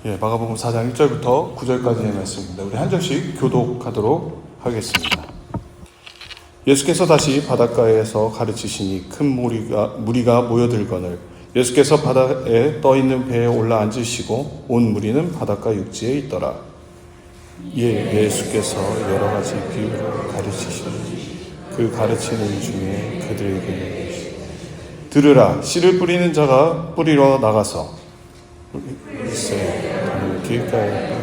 마가복음 4장 1절부터 9절까지의 말씀입니다. 우리 한 절씩 교독하도록 하겠습니다. 예수께서 다시 바닷가에서 가르치시니 큰 무리가 모여들거늘 예수께서 바다에 떠있는 배에 올라 앉으시고 온 무리는 바닷가 육지에 있더라. 예수께서 여러 가지 비유를 가르치시니 그 가르치는 중에 그들에게 들으라. 씨를 뿌리는 자가 뿌리러 나가서 길가에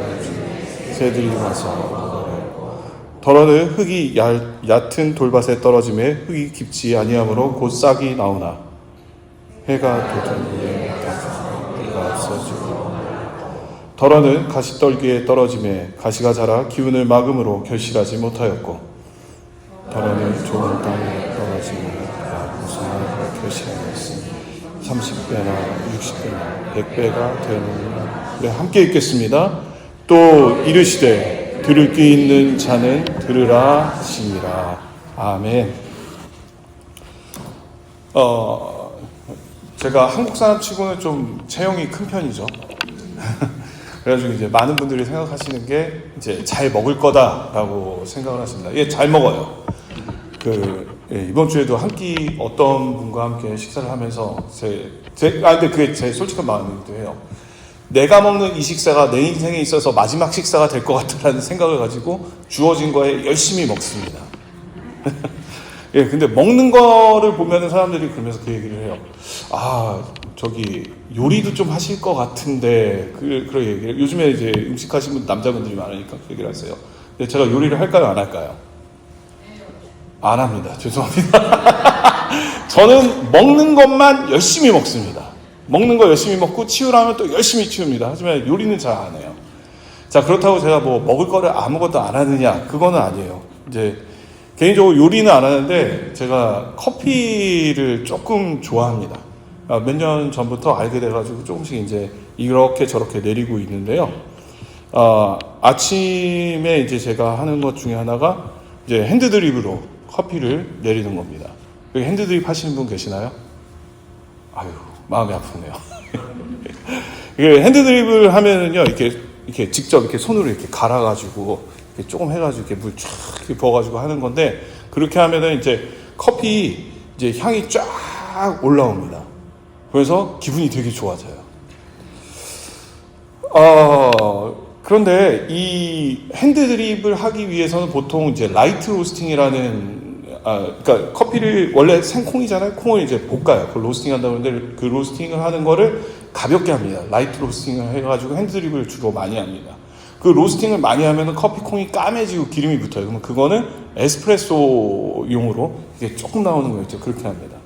새들이 와서 더러는 흙이 얕은 돌밭에 떨어짐에 흙이 깊지 아니하므로 곧 싹이 나오나 해가 돋은 후에 흙이 없어지고 더러는 가시떨기에 떨어짐에 가시가 자라 기운을 막음으로 결실하지 못하였고 더러는 좋은 땅에 떨어짐에 무성하게 결실하였으니 30배나 60배나 100배가 되느니라. 네, 함께 읽겠습니다. 또 이르시되 들을 귀 있는 자는 들으라 하시니라. 아멘. 제가 한국 사람 치고는 좀 체형이 큰 편이죠. 그래가지고 이제 많은 분들이 생각하시는 게 이제 잘 먹을 거다라고 생각을 하십니다. 예, 잘 먹어요. 이번 주에도 한 끼 어떤 분과 함께 식사를 하면서 근데 그게 제 솔직한 마음이기도 해요. 내가 먹는 이 식사가 내 인생에 있어서 마지막 식사가 될 것 같다라는 생각을 가지고 주어진 거에 열심히 먹습니다. 예, 근데 먹는 거를 보면은 사람들이 그러면서 그 얘기를 해요. 요리도 좀 하실 것 같은데, 그런 얘기를. 요즘에 이제 음식 하시는 남자분들이 많으니까 그 얘기를 하세요. 근데 제가 요리를 할까요, 안 할까요? 안 합니다. 죄송합니다. 저는 먹는 것만 열심히 먹습니다. 먹는 거 열심히 먹고 치우라면 또 열심히 치웁니다. 하지만 요리는 잘 안 해요. 자, 그렇다고 제가 먹을 거를 아무것도 안 하느냐? 그거는 아니에요. 이제 개인적으로 요리는 안 하는데 제가 커피를 조금 좋아합니다. 몇 년 전부터 알게 돼가지고 조금씩 이제 이렇게 저렇게 내리고 있는데요. 아침에 이제 제가 하는 것 중에 하나가 이제 핸드드립으로 커피를 내리는 겁니다. 여기 핸드드립 하시는 분 계시나요? 아유, 마음이 아프네요. 핸드드립을 하면은요, 이렇게 직접 이렇게 손으로 이렇게 갈아가지고, 이렇게 조금 해가지고, 이렇게 물 쫙 부어가지고 하는 건데, 그렇게 하면은 이제 커피 이제 향이 쫙 올라옵니다. 그래서 기분이 되게 좋아져요. 그런데 이 핸드드립을 하기 위해서는 보통 이제 라이트 로스팅이라는 그러니까 커피를 원래 생콩이잖아요. 콩을 이제 볶아요. 그걸 로스팅 한다고 하는데 그 로스팅을 하는 거를 가볍게 합니다. 라이트 로스팅을 해가지고 핸드드립을 주로 많이 합니다. 그 로스팅을 많이 하면 커피 콩이 까매지고 기름이 붙어요. 그러면 그거는 에스프레소용으로 이게 조금 나오는 거 있죠. 그렇게 합니다.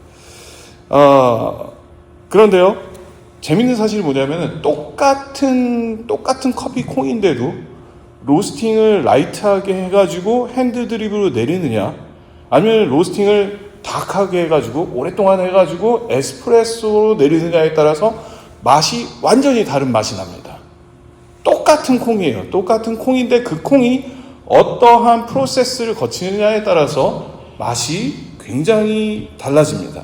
그런데요, 재밌는 사실이 뭐냐면은 똑같은 커피 콩인데도 로스팅을 라이트하게 해가지고 핸드드립으로 내리느냐, 아니면 로스팅을 다크하게 해가지고 오랫동안 해가지고 에스프레소로 내리느냐에 따라서 맛이 완전히 다른 맛이 납니다. 똑같은 콩이에요. 똑같은 콩인데 그 콩이 어떠한 프로세스를 거치느냐에 따라서 맛이 굉장히 달라집니다.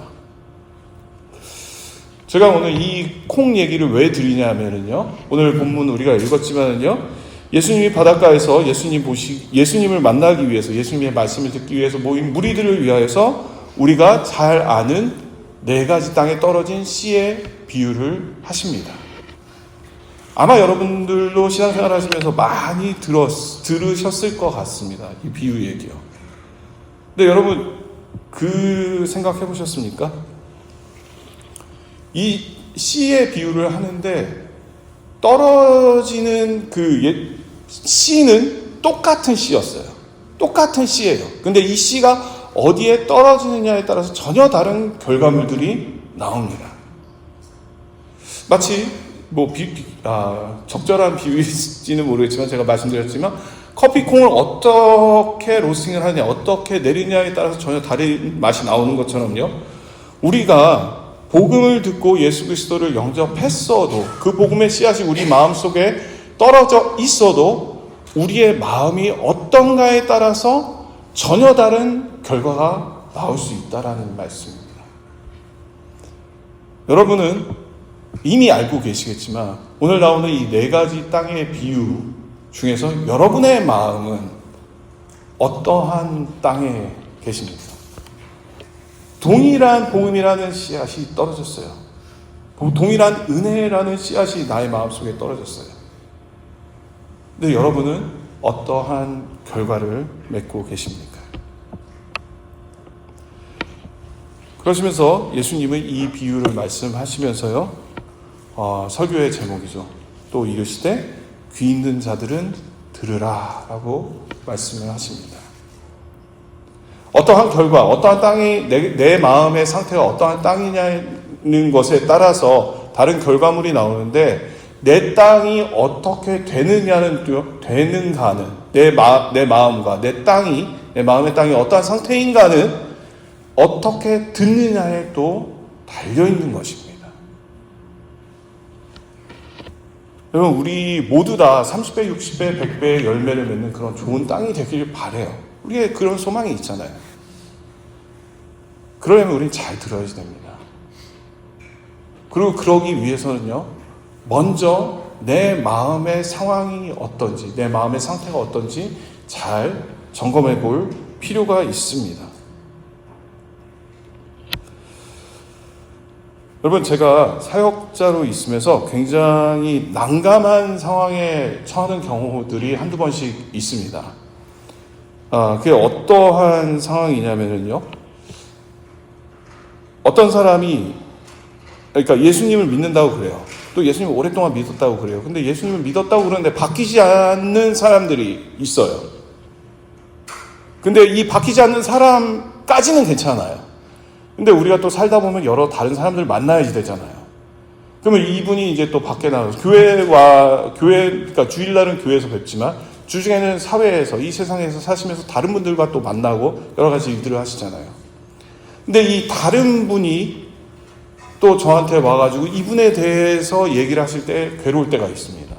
제가 오늘 이 콩 얘기를 왜 드리냐면요, 오늘 본문 우리가 읽었지만은요, 예수님이 바닷가에서 예수님을 만나기 위해서, 예수님의 말씀을 듣기 위해서 모인 무리들을 위하여서 우리가 잘 아는 4가지 땅에 떨어진 씨의 비유를 하십니다. 아마 여러분들도 신앙생활 하시면서 많이 들으셨을 것 같습니다. 이 비유 얘기요. 근데 여러분, 그 생각 해보셨습니까? 이 씨의 비유를 하는데 떨어지는 씨는 똑같은 씨였어요. 똑같은 씨예요. 근데 이 씨가 어디에 떨어지느냐에 따라서 전혀 다른 결과물들이 나옵니다. 마치 적절한 비유일지는 모르겠지만 제가 말씀드렸지만 커피콩을 어떻게 로스팅을 하느냐, 어떻게 내리냐에 따라서 전혀 다른 맛이 나오는 것처럼요, 우리가 복음을 듣고 예수 그리스도를 영접했어도 그 복음의 씨앗이 우리 마음속에 떨어져 있어도 우리의 마음이 어떤가에 따라서 전혀 다른 결과가 나올 수 있다라는 말씀입니다. 여러분은 이미 알고 계시겠지만 오늘 나오는 이 네 가지 땅의 비유 중에서 여러분의 마음은 어떠한 땅에 계십니까? 동일한 복음이라는 씨앗이 떨어졌어요. 동일한 은혜라는 씨앗이 나의 마음속에 떨어졌어요. 근데 여러분은 어떠한 결과를 맺고 계십니까? 그러시면서 예수님은 이 비유를 말씀하시면서요, 설교의 제목이죠. 또 이르시되 귀 있는 자들은 들으라 라고 말씀을 하십니다. 어떠한 결과, 어떠한 땅이 내 마음의 상태가 어떠한 땅이냐는 것에 따라서 다른 결과물이 나오는데 내 땅이 어떻게 되는가는 내 마음과 내 마음의 땅이 어떠한 상태인가는 어떻게 듣느냐에 또 달려있는 것입니다. 여러분, 우리 모두 다 30배, 60배, 100배의 열매를 맺는 그런 좋은 땅이 되길 바라요. 우리의 그런 소망이 있잖아요. 그러려면 우리는 잘 들어야 됩니다. 그리고 그러기 위해서는요, 먼저 내 마음의 상황이 어떤지, 내 마음의 상태가 어떤지 잘 점검해 볼 필요가 있습니다. 여러분, 제가 사역자로 있으면서 굉장히 난감한 상황에 처하는 경우들이 한두 번씩 있습니다. 그게 어떠한 상황이냐면요, 어떤 사람이, 그러니까 예수님을 믿는다고 그래요. 또 예수님을 오랫동안 믿었다고 그래요. 근데 예수님을 믿었다고 그러는데 바뀌지 않는 사람들이 있어요. 근데 이 바뀌지 않는 사람까지는 괜찮아요. 근데 우리가 또 살다 보면 여러 다른 사람들 만나야지 되잖아요. 그러면 이분이 이제 또 밖에 나가서 그러니까 주일날은 교회에서 뵙지만 주중에는 사회에서, 이 세상에서 사시면서 다른 분들과 또 만나고 여러 가지 일들을 하시잖아요. 근데 이 다른 분이 또 저한테 와가지고 이분에 대해서 얘기를 하실 때 괴로울 때가 있습니다.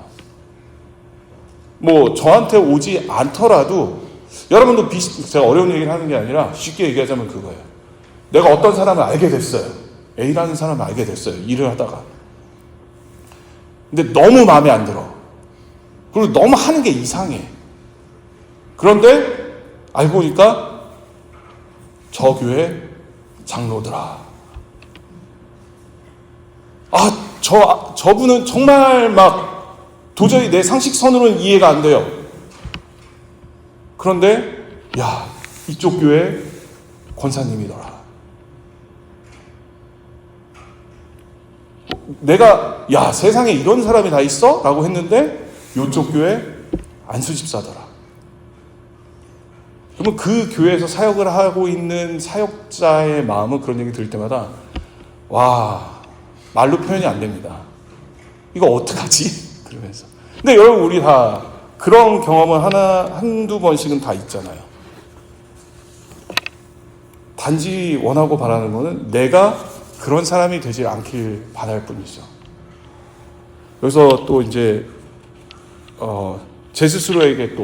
뭐 저한테 오지 않더라도 여러분도 제가 어려운 얘기를 하는 게 아니라 쉽게 얘기하자면 그거예요. 내가 어떤 사람을 알게 됐어요. A라는 사람을 알게 됐어요. 일을 하다가. 근데 너무 마음에 안 들어. 그리고 너무 하는 게 이상해. 그런데 알고 보니까 저 교회 장로더라. 저분은 정말 막 도저히 내 상식선으로는 이해가 안 돼요. 그런데 이쪽 교회 권사님이더라. 내가 세상에 이런 사람이 다 있어? 라고 했는데 이쪽 교회 안수집사더라. 그러면 그 교회에서 사역을 하고 있는 사역자의 마음은 그런 얘기 들을 때마다 말로 표현이 안 됩니다. 이거 어떡하지? 그러면서. 근데 여러분, 우리 다 그런 경험을 한두 번씩은 다 있잖아요. 단지 원하고 바라는 거는 내가 그런 사람이 되지 않길 바랄 뿐이죠. 그래서 또 이제 제 스스로에게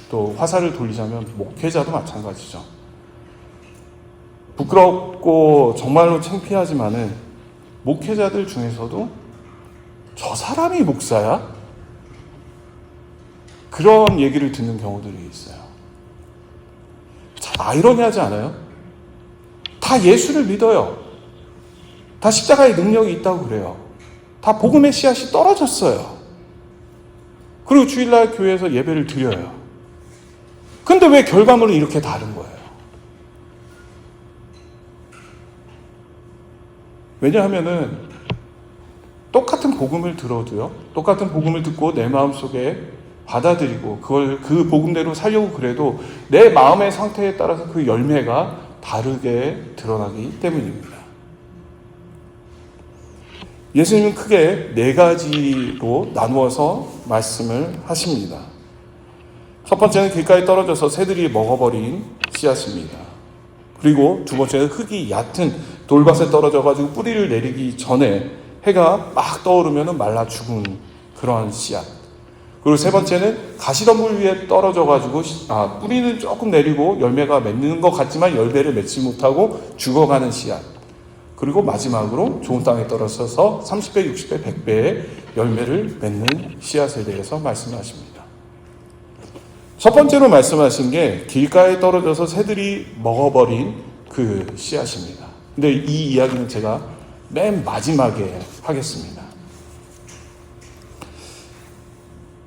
또 화살을 돌리자면 목회자도 마찬가지죠. 부끄럽고 정말로 창피하지만은 목회자들 중에서도 저 사람이 목사야? 그런 얘기를 듣는 경우들이 있어요. 참 아이러니하지 않아요? 다 예수를 믿어요. 다 십자가의 능력이 있다고 그래요. 다 복음의 씨앗이 떨어졌어요. 그리고 주일날 교회에서 예배를 드려요. 근데 왜 결과물은 이렇게 다른 거예요? 왜냐하면은 똑같은 복음을 들어도요, 똑같은 복음을 듣고 내 마음속에 받아들이고 그 복음대로 살려고 그래도 내 마음의 상태에 따라서 그 열매가 다르게 드러나기 때문입니다. 예수님은 크게 네 가지로 나누어서 말씀을 하십니다. 첫 번째는 길가에 떨어져서 새들이 먹어버린 씨앗입니다. 그리고 두 번째는 흙이 얕은 돌밭에 떨어져가지고 뿌리를 내리기 전에 해가 막 떠오르면 말라 죽은 그러한 씨앗. 그리고 세 번째는 가시덤불 위에 떨어져가지고 뿌리는 조금 내리고 열매가 맺는 것 같지만 열매를 맺지 못하고 죽어가는 씨앗. 그리고 마지막으로 좋은 땅에 떨어져서 30배, 60배, 100배의 열매를 맺는 씨앗에 대해서 말씀하십니다. 첫 번째로 말씀하신 게 길가에 떨어져서 새들이 먹어버린 그 씨앗입니다. 근데 이 이야기는 제가 맨 마지막에 하겠습니다.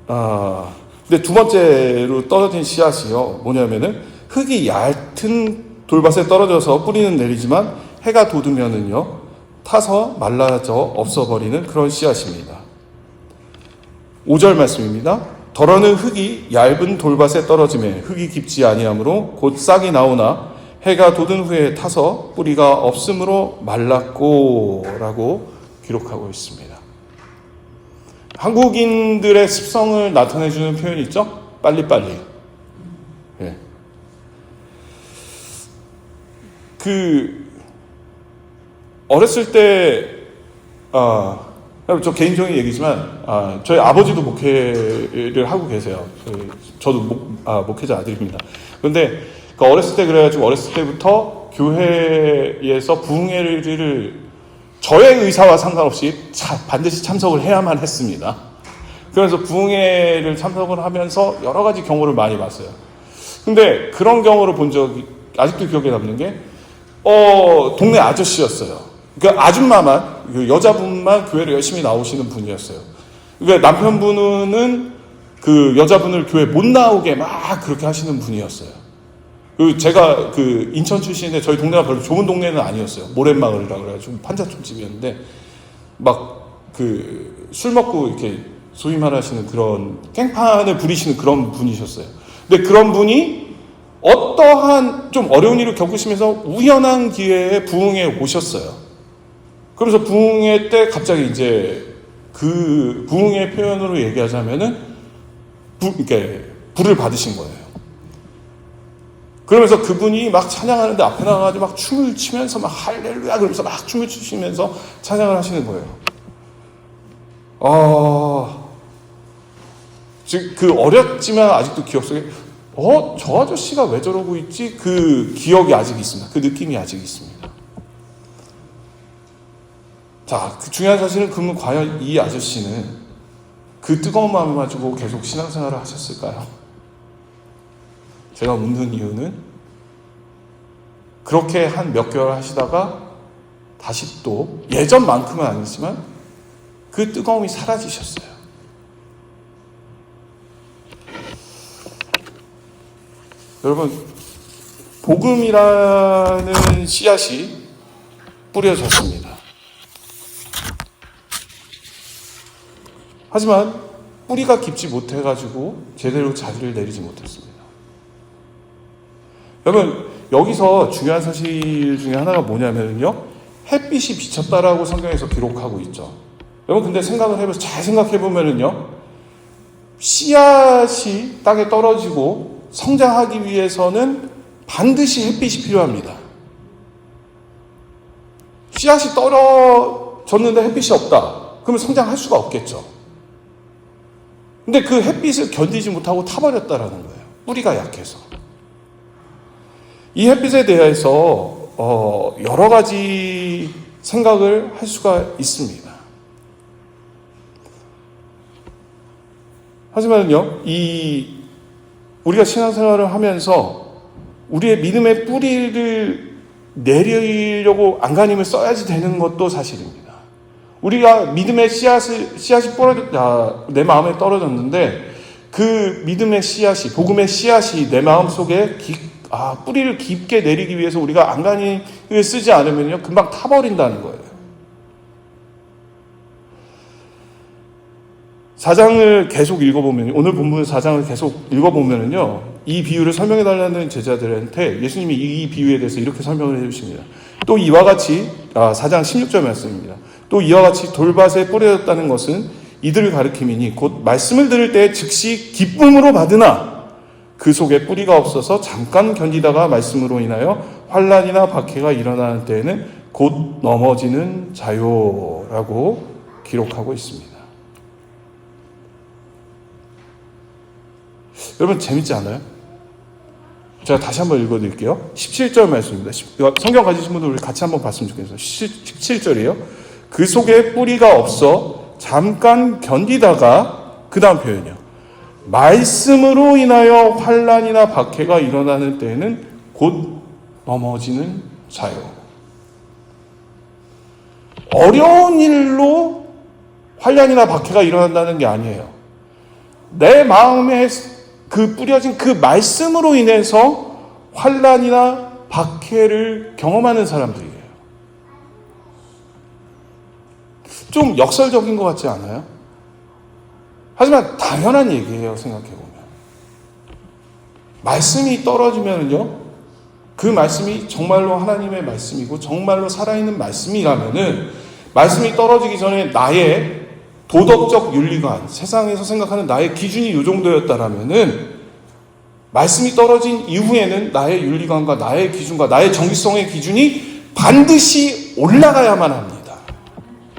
근데 두 번째로 떨어진 씨앗이요. 뭐냐면은 흙이 얇은 돌밭에 떨어져서 뿌리는 내리지만 해가 돋으면은요 타서 말라져 없어버리는 그런 씨앗입니다. 5절 말씀입니다. 더러는 흙이 얇은 돌밭에 떨어지매 흙이 깊지 아니하므로 곧 싹이 나오나 해가 돋은 후에 타서 뿌리가 없으므로 말랐고 라고 기록하고 있습니다. 한국인들의 습성을 나타내주는 표현이 있죠? 빨리빨리. 예. 어렸을 때, 저 개인적인 얘기지만, 저희 아버지도 목회를 하고 계세요. 저도 목회자 아들입니다. 그런데, 어렸을 때 그래가지고, 어렸을 때부터 교회에서 부흥회를 저의 의사와 상관없이 반드시 참석을 해야만 했습니다. 그래서 부흥회를 참석을 하면서 여러 가지 경우를 많이 봤어요. 근데 그런 경우를 본 적이 아직도 기억에 남는 게, 동네 아저씨였어요. 그러니까 아줌마만, 그 여자분만 교회를 열심히 나오시는 분이었어요. 그러니까 남편분은 그 여자분을 교회 못 나오게 막 그렇게 하시는 분이었어요. 제가 인천 출신인데 저희 동네가 별로 좋은 동네는 아니었어요. 모랫마을이라고 그래가지고 판자촌집이었는데 막 술 먹고 이렇게 소위 말하시는 그런 깽판을 부리시는 그런 분이셨어요. 근데 그런 분이 어떠한 좀 어려운 일을 겪으시면서 우연한 기회에 부흥회에 오셨어요. 그러면서 부흥회 때 갑자기 이제 그 부흥회 표현으로 얘기하자면은 불을 받으신 거예요. 그러면서 그분이 막 찬양하는데 앞에 나가가지고 막 춤을 추면서 막 할렐루야 그러면서 막 춤을 추시면서 찬양을 하시는 거예요. 지금 어렸지만 아직도 기억 속에 저 아저씨가 왜 저러고 있지? 그 기억이 아직 있습니다. 그 느낌이 아직 있습니다. 자, 중요한 사실은 그러면 과연 이 아저씨는 그 뜨거운 마음을 가지고 계속 신앙생활을 하셨을까요? 제가 묻는 이유는 그렇게 한 몇 개월 하시다가 다시 또 예전만큼은 아니지만 그 뜨거움이 사라지셨어요. 여러분, 복음이라는 씨앗이 뿌려졌습니다. 하지만 뿌리가 깊지 못해가지고 제대로 자리를 내리지 못했습니다. 여러분, 여기서 중요한 사실 중에 하나가 뭐냐면요, 햇빛이 비쳤다라고 성경에서 기록하고 있죠. 여러분, 근데 잘 생각해보면요, 씨앗이 땅에 떨어지고 성장하기 위해서는 반드시 햇빛이 필요합니다. 씨앗이 떨어졌는데 햇빛이 없다. 그러면 성장할 수가 없겠죠. 근데 그 햇빛을 견디지 못하고 타버렸다라는 거예요. 뿌리가 약해서. 이 햇빛에 대해서 여러 가지 생각을 할 수가 있습니다. 하지만요, 우리가 신앙생활을 하면서 우리의 믿음의 뿌리를 내리려고 안간힘을 써야지 되는 것도 사실입니다. 우리가 믿음의 씨앗이 내 마음에 떨어졌는데 그 믿음의 씨앗이, 복음의 씨앗이 내 마음 속에 뿌리를 깊게 내리기 위해서 우리가 안간힘을 쓰지 않으면요, 금방 타버린다는 거예요. 4장을 계속 읽어보면, 오늘 본문 4장을 계속 읽어보면요, 이 비유를 설명해달라는 제자들한테 예수님이 이 비유에 대해서 이렇게 설명을 해주십니다. 또 이와 같이, 4장 16절 말씀입니다. 또 이와 같이 돌밭에 뿌려졌다는 것은 이들을 가리킴이니 곧 말씀을 들을 때 즉시 기쁨으로 받으나 그 속에 뿌리가 없어서 잠깐 견디다가 말씀으로 인하여 환난이나 박해가 일어나는 때에는 곧 넘어지는 자요라고 기록하고 있습니다. 여러분, 재밌지 않아요? 제가 다시 한번 읽어드릴게요. 17절 말씀입니다. 성경 가지신 분들 우리 같이 한번 봤으면 좋겠어요. 17절이에요. 그 속에 뿌리가 없어 잠깐 견디다가, 그 다음 표현이요, 말씀으로 인하여 환난이나 박해가 일어나는 때에는 곧 넘어지는 자요. 어려운 일로 환난이나 박해가 일어난다는 게 아니에요. 내 마음에 그 뿌려진 그 말씀으로 인해서 환난이나 박해를 경험하는 사람들이에요. 좀 역설적인 것 같지 않아요? 하지만 당연한 얘기예요, 생각해보면. 말씀이 떨어지면요, 그 말씀이 정말로 하나님의 말씀이고 정말로 살아있는 말씀이라면은, 말씀이 떨어지기 전에 나의 도덕적 윤리관, 세상에서 생각하는 나의 기준이 이 정도였다라면은, 말씀이 떨어진 이후에는 나의 윤리관과 나의 기준과 나의 정기성의 기준이 반드시 올라가야만 합니다.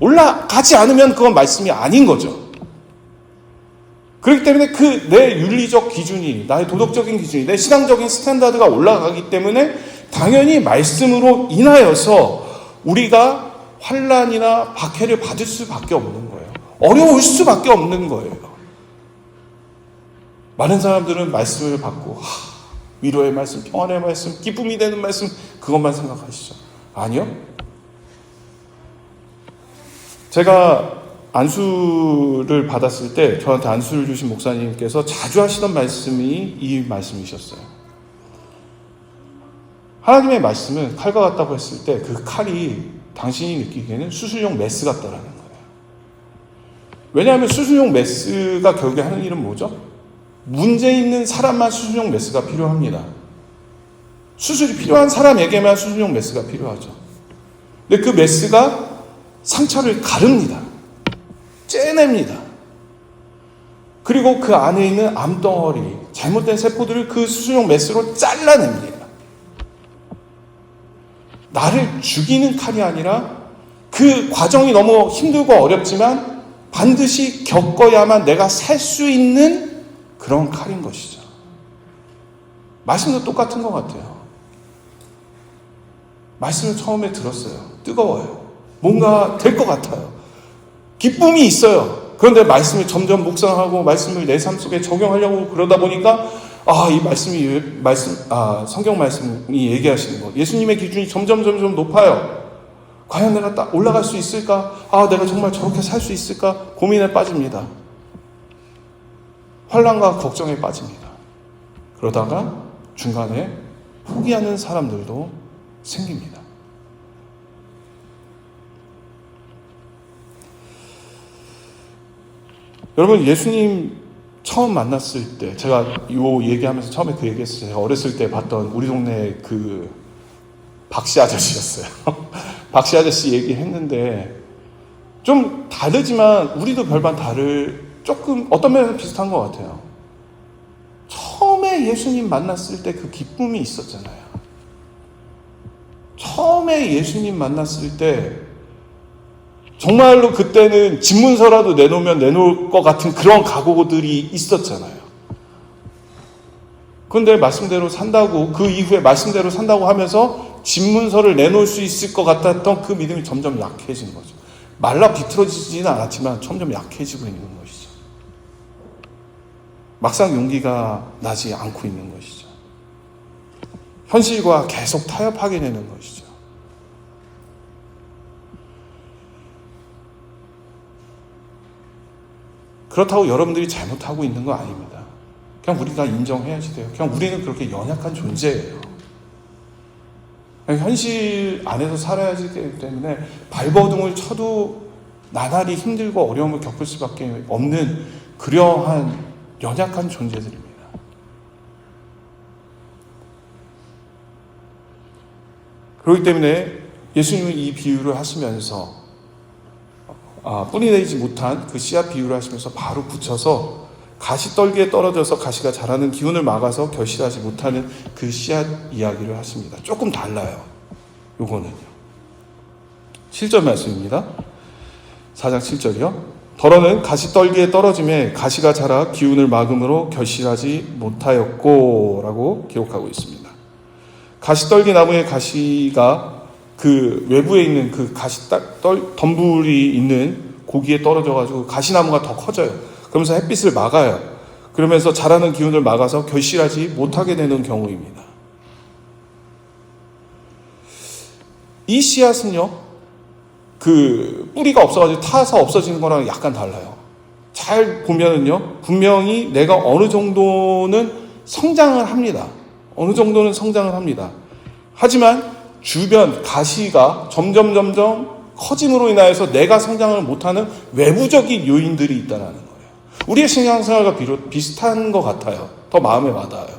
올라가지 않으면 그건 말씀이 아닌 거죠. 그렇기 때문에 그 내 윤리적 기준이, 나의 도덕적인 기준이, 내 신앙적인 스탠다드가 올라가기 때문에 당연히 말씀으로 인하여서 우리가 환난이나 박해를 받을 수밖에 없는 거예요. 어려울 수밖에 없는 거예요. 많은 사람들은 말씀을 받고 위로의 말씀, 평안의 말씀, 기쁨이 되는 말씀, 그것만 생각하시죠. 아니요. 제가 안수를 받았을 때 저한테 안수를 주신 목사님께서 자주 하시던 말씀이 이 말씀이셨어요. 하나님의 말씀은 칼과 같다고 했을 때 그 칼이 당신이 느끼기에는 수술용 메스 같다라는 거예요. 왜냐하면 수술용 메스가 결국에 하는 일은 뭐죠? 문제 있는 사람만 수술용 메스가 필요합니다. 수술이 필요한 사람에게만 수술용 메스가 필요하죠. 근데 그 메스가 상처를 가릅니다. 째냅니다. 그리고 그 안에 있는 암덩어리, 잘못된 세포들을 그 수술용 메스로 잘라냅니다. 나를 죽이는 칼이 아니라 그 과정이 너무 힘들고 어렵지만 반드시 겪어야만 내가 살 수 있는 그런 칼인 것이죠. 말씀도 똑같은 것 같아요. 말씀을 처음에 들었어요. 뜨거워요. 뭔가 될 것 같아요. 기쁨이 있어요. 그런데 말씀을 점점 묵상하고 말씀을 내 삶 속에 적용하려고 그러다 보니까 이 성경 말씀이 얘기하시는 거, 예수님의 기준이 점점 높아요. 과연 내가 딱 올라갈 수 있을까? 내가 정말 저렇게 살 수 있을까? 고민에 빠집니다. 환난과 걱정에 빠집니다. 그러다가 중간에 포기하는 사람들도 생깁니다. 여러분, 예수님 처음 만났을 때, 제가 이 얘기하면서 처음에 그 얘기했어요. 제가 어렸을 때 봤던 우리 동네 그 박씨 아저씨였어요. 박씨 아저씨 얘기했는데 좀 다르지만 우리도 별반 조금 어떤 면에서 비슷한 것 같아요. 처음에 예수님 만났을 때 그 기쁨이 있었잖아요. 처음에 예수님 만났을 때 정말로 그때는 집문서라도 내놓으면 내놓을 것 같은 그런 각오들이 있었잖아요. 그런데 말씀대로 산다고, 그 이후에 말씀대로 산다고 하면서 집문서를 내놓을 수 있을 것 같았던 그 믿음이 점점 약해진 거죠. 말라 비틀어지지는 않았지만 점점 약해지고 있는 것이죠. 막상 용기가 나지 않고 있는 것이죠. 현실과 계속 타협하게 되는 것이죠. 그렇다고 여러분들이 잘못하고 있는 거 아닙니다. 그냥 우리가 인정해야지 돼요. 그냥 우리는 그렇게 연약한 존재예요. 그냥 현실 안에서 살아야지 되기 때문에 발버둥을 쳐도 나날이 힘들고 어려움을 겪을 수밖에 없는 그러한 연약한 존재들입니다. 그렇기 때문에 예수님은 이 비유를 하시면서 뿌리 내리지 못한 그 씨앗 비유를 하시면서 바로 붙여서 가시떨기에 떨어져서 가시가 자라는 기운을 막아서 결실하지 못하는 그 씨앗 이야기를 하십니다. 조금 달라요. 요거는요. 7절 말씀입니다. 4장 7절이요. 더러는 가시떨기에 떨어짐에 가시가 자라 기운을 막음으로 결실하지 못하였고 라고 기록하고 있습니다. 가시떨기 나무의 가시가 그 외부에 있는 그 덤불이 있는 고기에 떨어져가지고 가시나무가 더 커져요. 그러면서 햇빛을 막아요. 그러면서 자라는 기운을 막아서 결실하지 못하게 되는 경우입니다. 이 씨앗은요, 그 뿌리가 없어가지고 타서 없어지는 거랑 약간 달라요. 잘 보면은요, 분명히 내가 어느 정도는 성장을 합니다. 어느 정도는 성장을 합니다. 하지만 주변 가시가 점점 커짐으로 인하여서 내가 성장을 못하는 외부적인 요인들이 있다는 거예요. 우리의 신앙생활과 비슷한 것 같아요. 더 마음에 와닿아요.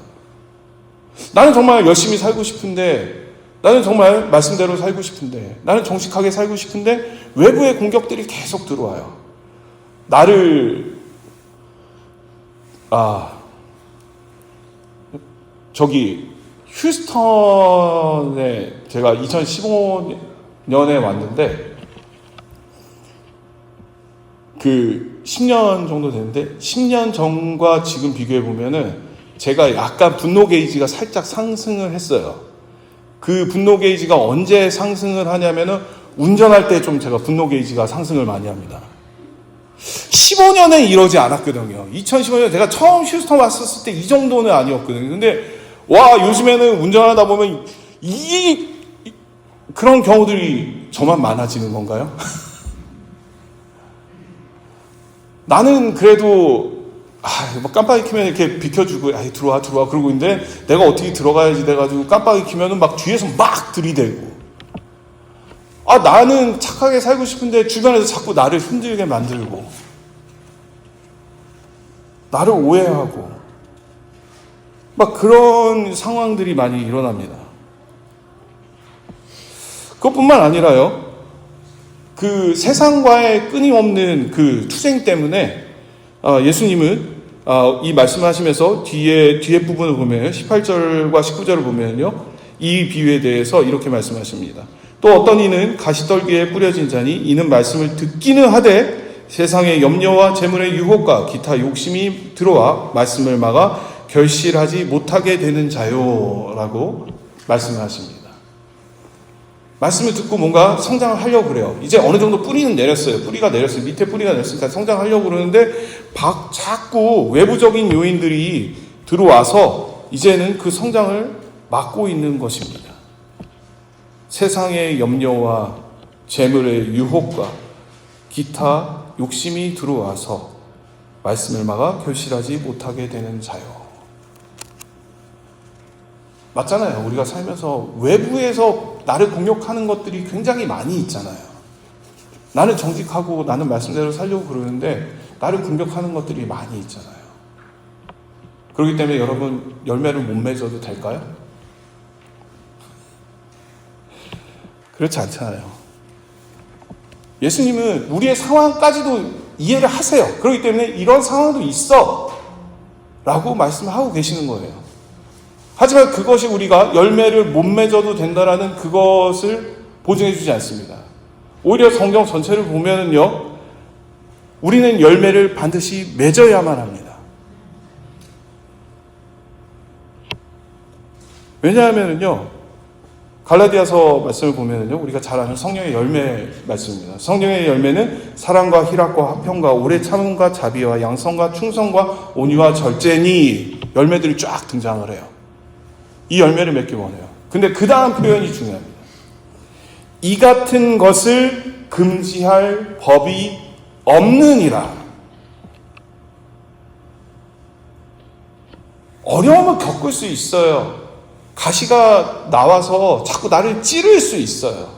나는 정말 열심히 살고 싶은데, 나는 정말 말씀대로 살고 싶은데, 나는 정직하게 살고 싶은데 외부의 공격들이 계속 들어와요. 나를 휴스턴에 제가 2015년에 왔는데 그 10년 정도 됐는데 10년 전과 지금 비교해 보면은 제가 약간 분노 게이지가 살짝 상승을 했어요. 그 분노 게이지가 언제 상승을 하냐면은 운전할 때 좀 제가 분노 게이지가 상승을 많이 합니다. 15년에 이러지 않았거든요. 2015년에 제가 처음 휴스턴 왔었을 때 이 정도는 아니었거든요. 근데 요즘에는 운전하다 보면 그런 경우들이 저만 많아지는 건가요? 나는 그래도 깜빡이 켜면 이렇게 비켜주고 들어와 그러고 있는데 내가 어떻게 들어가야지 돼가지고 깜빡이 켜면은 막 뒤에서 막 들이대고 나는 착하게 살고 싶은데 주변에서 자꾸 나를 힘들게 만들고 나를 오해하고 막 그런 상황들이 많이 일어납니다. 그것뿐만 아니라요, 그 세상과의 끊임없는 그 투쟁 때문에 예수님은 이 말씀하시면서 뒤에 부분을 보면 18절과 19절을 보면요, 이 비유에 대해서 이렇게 말씀하십니다. 또 어떤 이는 가시떨기에 뿌려진 자니 이는 말씀을 듣기는 하되 세상의 염려와 재물의 유혹과 기타 욕심이 들어와 말씀을 막아 결실하지 못하게 되는 자요라고 말씀하십니다. 말씀을 듣고 뭔가 성장을 하려고 그래요. 이제 어느 정도 뿌리는 내렸어요. 밑에 뿌리가 내렸으니까 성장하려고 그러는데 자꾸 외부적인 요인들이 들어와서 이제는 그 성장을 막고 있는 것입니다. 세상의 염려와 재물의 유혹과 기타 욕심이 들어와서 말씀을 막아 결실하지 못하게 되는 자요. 맞잖아요. 우리가 살면서 외부에서 나를 공격하는 것들이 굉장히 많이 있잖아요. 나는 정직하고 나는 말씀대로 살려고 그러는데 나를 공격하는 것들이 많이 있잖아요. 그렇기 때문에 여러분, 열매를 못 맺어도 될까요? 그렇지 않잖아요. 예수님은 우리의 상황까지도 이해를 하세요. 그렇기 때문에 이런 상황도 있어 라고 말씀하고 계시는 거예요. 하지만 그것이 우리가 열매를 못 맺어도 된다라는 그것을 보증해 주지 않습니다. 오히려 성경 전체를 보면은요, 우리는 열매를 반드시 맺어야만 합니다. 왜냐하면은요, 갈라디아서 말씀을 보면은요, 우리가 잘 아는 성령의 열매 말씀입니다. 성령의 열매는 사랑과 희락과 화평과 오래 참음과 자비와 양성과 충성과 온유와 절제니 열매들이 쫙 등장을 해요. 이 열매를 맺기 원해요. 근데 그 다음 표현이 중요합니다. 이 같은 것을 금지할 법이 없느니라. 어려움을 겪을 수 있어요. 가시가 나와서 자꾸 나를 찌를 수 있어요.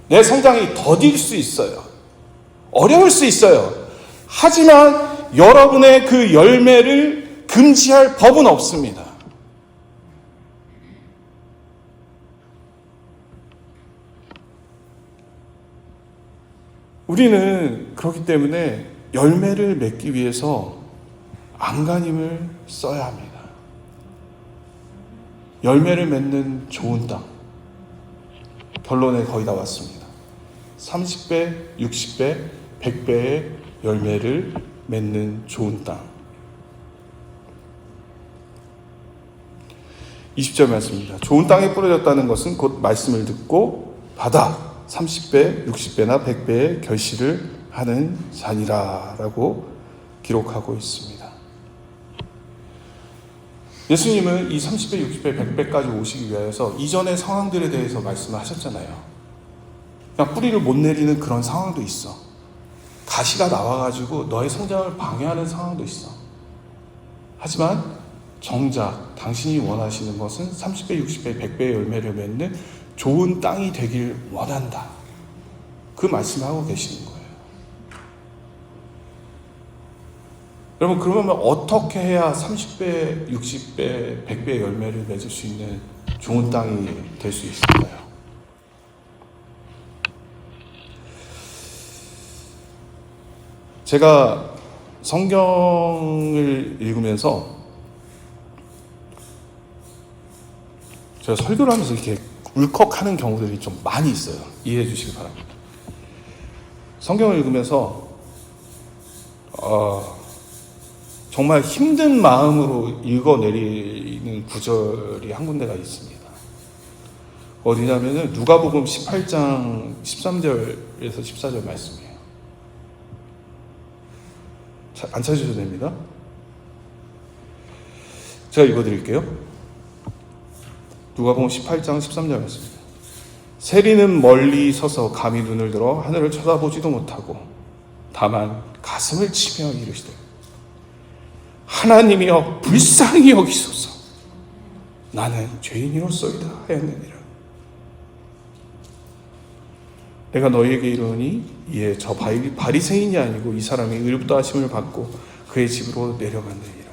내 성장이 더딜 수 있어요. 어려울 수 있어요. 하지만 여러분의 그 열매를 금지할 법은 없습니다. 우리는 그렇기 때문에 열매를 맺기 위해서 안간힘을 써야 합니다. 열매를 맺는 좋은 땅, 결론에 거의 다 왔습니다. 30배, 60배, 100배의 열매를 맺는 좋은 땅. 20절 말씀입니다. 좋은 땅에 뿌려졌다는 것은 곧 말씀을 듣고 받아 30배, 60배나 100배의 결실을 하는 자니라 라고 기록하고 있습니다. 예수님은 이 30배, 60배, 100배까지 오시기 위하여서 이전의 상황들에 대해서 말씀을 하셨잖아요. 그냥 뿌리를 못 내리는 그런 상황도 있어. 가시가 나와가지고 너의 성장을 방해하는 상황도 있어. 하지만 정작 당신이 원하시는 것은 30배, 60배, 100배의 열매를 맺는 좋은 땅이 되길 원한다. 그 말씀을 하고 계시는 거예요. 여러분, 그러면 어떻게 해야 30배, 60배, 100배의 열매를 맺을 수 있는 좋은 땅이 될 수 있을까요? 제가 성경을 읽으면서 제가 설교를 하면서 이렇게 울컥하는 경우들이 좀 많이 있어요. 이해해 주시기 바랍니다. 성경을 읽으면서 정말 힘든 마음으로 읽어내리는 구절이 한 군데가 있습니다. 어디냐면은 누가복음 18장 13절에서 14절 말씀이에요. 안 찾으셔도 됩니다. 제가 읽어드릴게요. 누가복음 18장 13절 말씀입니다. 세리는 멀리 서서 감히 눈을 들어 하늘을 쳐다보지도 못하고 다만 가슴을 치며 이르시되 하나님이여 불쌍히 여기소서 나는 죄인이로소이다 하였느니라. 내가 너희에게 이르노니 이에 저 바리새인이 아니고 이 사람이 의롭다 하심을 받고 그의 집으로 내려갔느니라.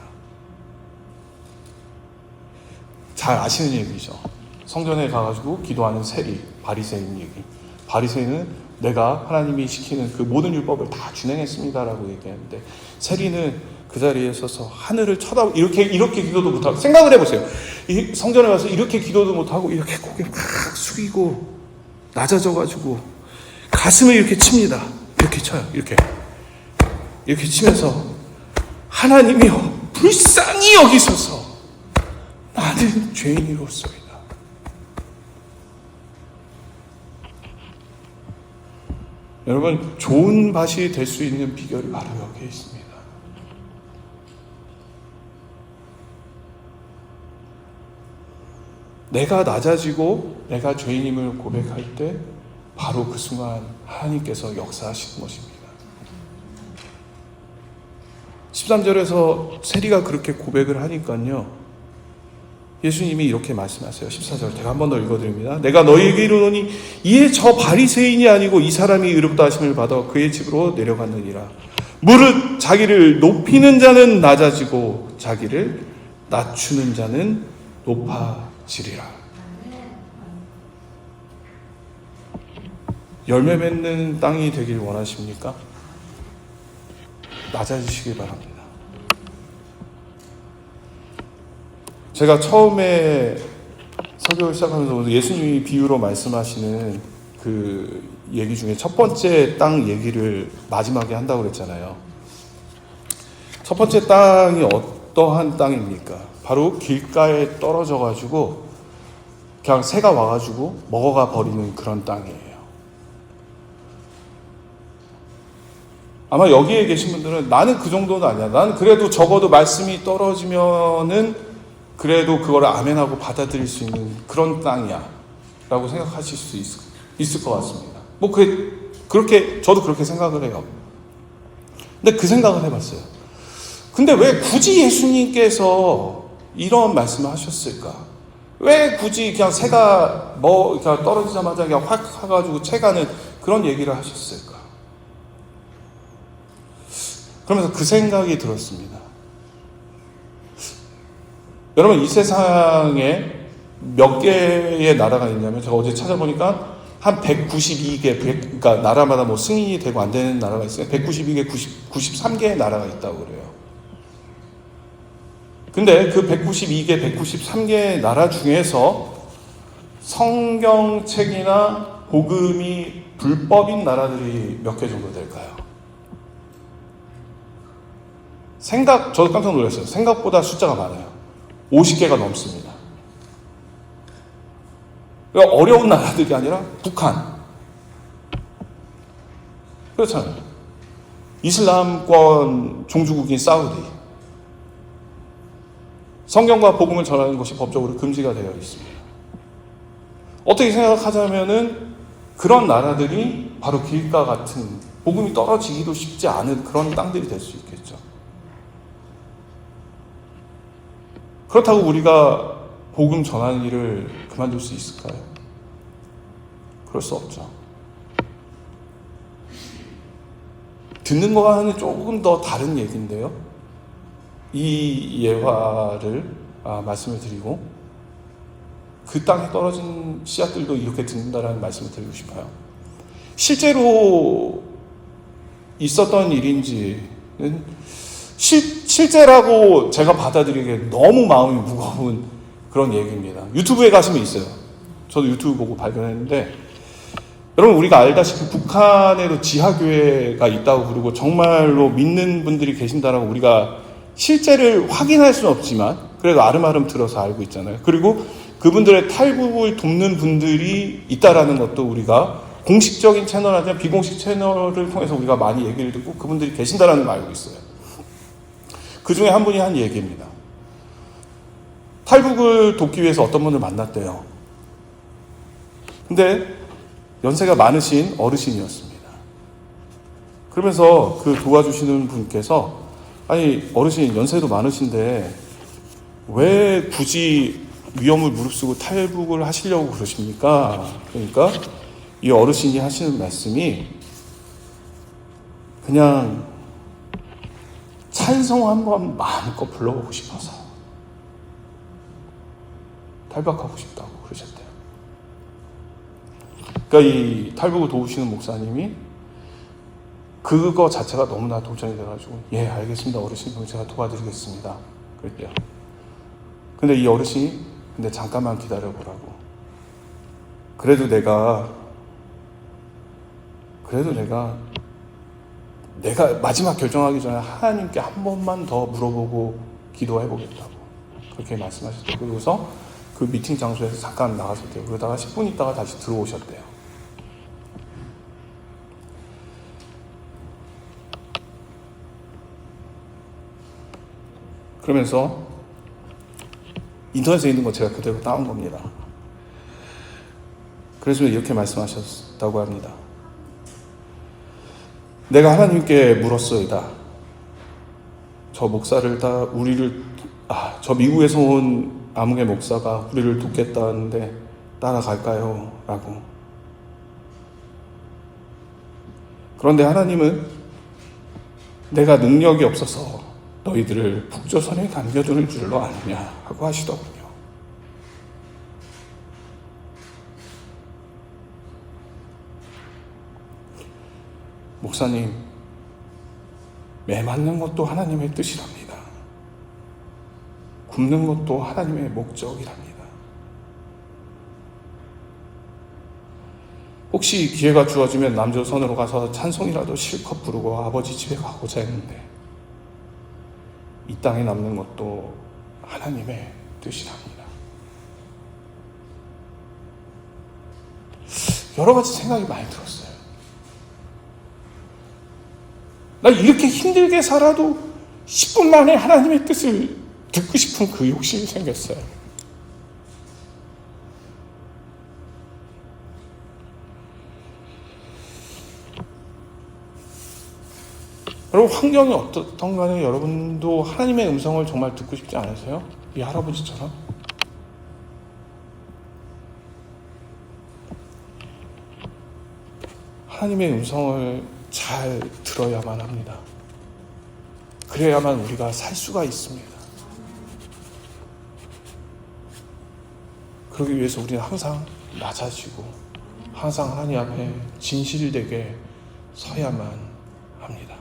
잘 아시는 얘기죠. 성전에 가가지고 기도하는 세리, 바리새인 얘기. 바리새인은 내가 하나님이 시키는 그 모든 율법을 다 준행했습니다라고 얘기하는데, 세리는 그 자리에 서서 하늘을 쳐다보고 이렇게 기도도 못하고, 생각을 해보세요. 이 성전에 가서 이렇게 기도도 못하고 이렇게 고개를 막 숙이고 낮아져가지고 가슴을 이렇게 칩니다. 이렇게 쳐요. 이렇게 치면서 하나님이여 불쌍히 여기소서 나는 죄인이로소이다. 여러분, 좋은 밭이 될 수 있는 비결이 바로 여기에 있습니다. 내가 낮아지고 내가 죄인임을 고백할 때 바로 그 순간 하나님께서 역사하시는 것입니다. 13절에서 세리가 그렇게 고백을 하니까요, 예수님이 이렇게 말씀하세요. 14절 제가 한 번 더 읽어드립니다. 내가 너희에게 이르노니 이에 저 바리새인이 아니고 이 사람이 의롭다 하심을 받아 그의 집으로 내려갔느니라. 무릇 자기를 높이는 자는 낮아지고 자기를 낮추는 자는 높아지리라. 열매 맺는 땅이 되길 원하십니까? 낮아지시길 바랍니다. 제가 처음에 설교를 시작하면서 예수님이 비유로 말씀하시는 그 얘기 중에 첫 번째 땅 얘기를 마지막에 한다고 그랬잖아요. 첫 번째 땅이 어떠한 땅입니까? 바로 길가에 떨어져 가지고 그냥 새가 와가지고 먹어가 버리는 그런 땅이에요. 아마 여기에 계신 분들은 나는 그 정도는 아니야. 나는 그래도 적어도 말씀이 떨어지면은 그래도 그걸 아멘하고 받아들일 수 있는 그런 땅이야 라고 생각하실 수 있을 것 같습니다. 뭐 그렇게 저도 그렇게 생각을 해요. 근데 그 생각을 해봤어요. 근데 왜 굳이 예수님께서 이런 말씀을 하셨을까? 왜 굳이 그냥 새가 그냥 떨어지자마자 그냥 확 해가지고 채가는 그런 얘기를 하셨을까? 그러면서 그 생각이 들었습니다. 여러분, 이 세상에 몇 개의 나라가 있냐면, 제가 어제 찾아보니까 한 192개, 그러니까 나라마다 뭐 승인이 되고 안 되는 나라가 있어요. 192개, 93개의 나라가 있다고 그래요. 근데 그 192개, 193개의 나라 중에서 성경책이나 복음이 불법인 나라들이 몇 개 정도 될까요? 저도 깜짝 놀랐어요. 생각보다 숫자가 많아요. 50개가 넘습니다. 그러니까 어려운 나라들이 아니라 북한. 그렇잖아요. 이슬람권 종주국인 사우디. 성경과 복음을 전하는 것이 법적으로 금지가 되어 있습니다. 어떻게 생각하자면은 그런 나라들이 바로 길가 같은 복음이 떨어지기도 쉽지 않은 그런 땅들이 될 수 있겠죠. 그렇다고 우리가 복음 전하는 일을 그만둘 수 있을까요? 그럴 수 없죠. 듣는 거와는 조금 더 다른 얘기인데요. 이 예화를 말씀을 드리고 그 땅에 떨어진 씨앗들도 이렇게 듣는다라는 말씀을 드리고 싶어요. 실제로 있었던 일인지는 실제라고 제가 받아들이기에 너무 마음이 무거운 그런 얘기입니다. 유튜브에 가시면 있어요. 저도 유튜브 보고 발견했는데, 여러분 우리가 알다시피 북한에도 지하교회가 있다고 그러고 정말로 믿는 분들이 계신다라고 우리가 실제를 확인할 수는 없지만 그래도 아름아름 들어서 알고 있잖아요. 그리고 그분들의 탈북을 돕는 분들이 있다라는 것도 우리가 공식적인 채널 아니면 비공식 채널을 통해서 우리가 많이 얘기를 듣고 그분들이 계신다라는 걸 알고 있어요. 그 중에 한 분이 한 얘기입니다. 탈북을 돕기 위해서 어떤 분을 만났대요. 근데 연세가 많으신 어르신이었습니다. 그러면서 그 도와주시는 분께서, 아니 어르신 연세도 많으신데 왜 굳이 위험을 무릅쓰고 탈북을 하시려고 그러십니까? 그러니까 이 어르신이 하시는 말씀이, 그냥 찬송 한번 마음껏 불러보고 싶어서 탈북하고 싶다고 그러셨대요. 그러니까 이 탈북을 도우시는 목사님이 그거 자체가 너무나 도전이 돼가지고, 예 알겠습니다 어르신, 그럼 제가 도와드리겠습니다 그랬대요. 근데 이 어르신이, 근데 잠깐만 기다려보라고. 그래도 내가 마지막 결정하기 전에 하나님께 한 번만 더 물어보고 기도해보겠다고 그렇게 말씀하셨대요. 그러고서 그 미팅 장소에서 잠깐 나가셨대요. 그러다가 10분 있다가 다시 들어오셨대요. 그러면서 인터넷에 있는 거 제가 그대로 따온 겁니다. 그래서 이렇게 말씀하셨다고 합니다. 내가 하나님께 물었소이다. 저 미국에서 온 아무개 목사가 우리를 돕겠다는데 따라갈까요? 라고. 그런데 하나님은 내가 능력이 없어서 너희들을 북조선에 남겨두는 줄로 아느냐 하고 하시더군요. 목사님, 매 맞는 것도 하나님의 뜻이랍니다. 굶는 것도 하나님의 목적이랍니다. 혹시 기회가 주어지면 남조선으로 가서 찬송이라도 실컷 부르고 아버지 집에 가고자 했는데 이 땅에 남는 것도 하나님의 뜻이랍니다. 여러 가지 생각이 많이 들었어요. 나 이렇게 힘들게 살아도 10분 만에 하나님의 뜻을 듣고 싶은 그 욕심이 생겼어요. 여러분, 환경이 어떻든 간에 여러분도 하나님의 음성을 정말 듣고 싶지 않으세요? 이 할아버지처럼? 하나님의 음성을 잘 들어야만 합니다. 그래야만 우리가 살 수가 있습니다. 그러기 위해서 우리는 항상 낮아지고 항상 하나님 앞에 진실되게 서야만 합니다.